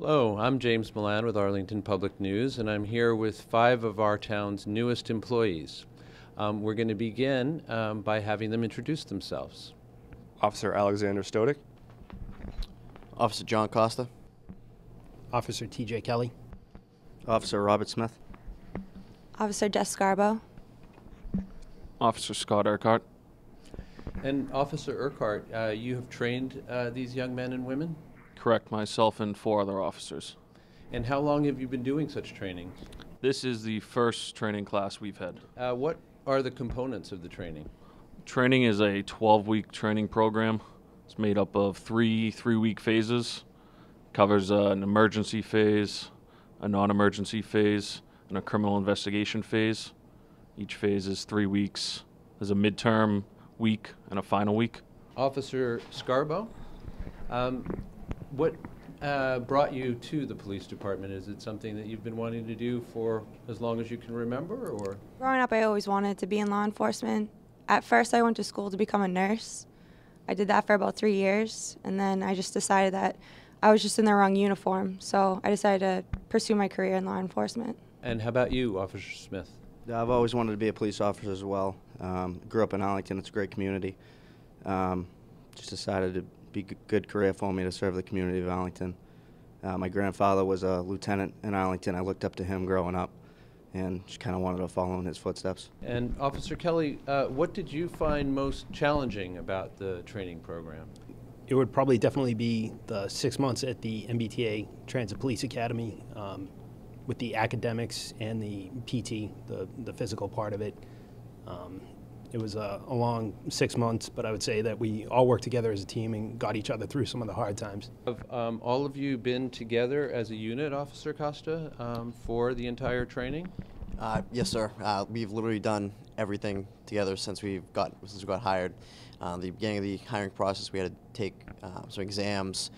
Hello, I'm James Milan with Arlington Public News, and I'm here with 5 of our town's newest employees. We're going to begin by having them introduce themselves. Officer Alexander Stodik. Officer John Costa. Officer TJ Kelly. Officer Robert Smith. Officer Jess Scarbo. Officer Scott Urquhart. And Officer Urquhart, you have trained these young men and women? Correct, myself and 4 other officers. And how long have you been doing such training? This is the first training class we've had. What are the components of the training? Training is a 12-week training program. It's made up of three-week phases. Covers an emergency phase, a non-emergency phase, and a criminal investigation phase. Each phase is 3 weeks. There's a midterm week and a final week. Officer Scarbo, what brought you to the police department? Is it something that you've been wanting to do for as long as you can remember, or? Growing up, I always wanted to be in law enforcement. At first, I went to school to become a nurse. I did that for about 3 years, and then I just decided that I was just in the wrong uniform, so I decided to pursue my career in law enforcement. And how about you, Officer Smith? I've always wanted to be a police officer as well. Grew up in Arlington. It's a great community. Just decided to be a good career for me to serve the community of Arlington. My grandfather was a lieutenant in Arlington. I looked up to him growing up and just kind of wanted to follow in his footsteps. And Officer Kelly, what did you find most challenging about the training program? It would probably definitely be the 6 months at the MBTA Transit Police Academy with the academics and the PT, the physical part of it. It was a long 6 months, but I would say that we all worked together as a team and got each other through some of the hard times. Have all of you been together as a unit, Officer Costa, for the entire training? Yes, sir. We've literally done everything together since we got hired. The beginning of the hiring process, we had to take some exams,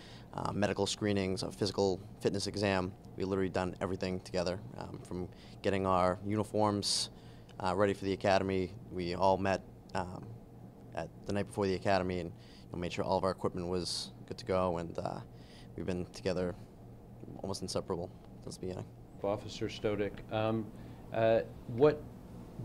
medical screenings, a physical fitness exam. We literally done everything together, from getting our uniforms ready for the academy. We all met at the night before the academy and made sure all of our equipment was good to go, and we've been together almost inseparable since the beginning. Officer Stodik, how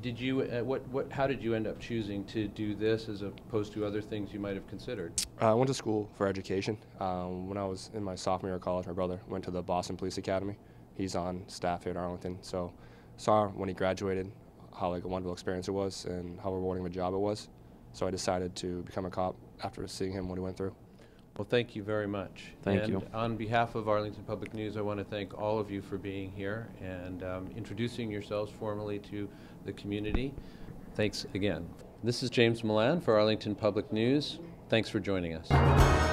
did you end up choosing to do this as opposed to other things you might have considered? I went to school for education. When I was in my sophomore year of college, my brother went to the Boston Police Academy. He's on staff here at Arlington, so saw when he graduated how a wonderful experience it was and how rewarding of a job it was. So I decided to become a cop after seeing him what he went through. Well, thank you very much. Thank you. On behalf of Arlington Public News, I want to thank all of you for being here and introducing yourselves formally to the community. Thanks again. This is James Milan for Arlington Public News. Thanks for joining us.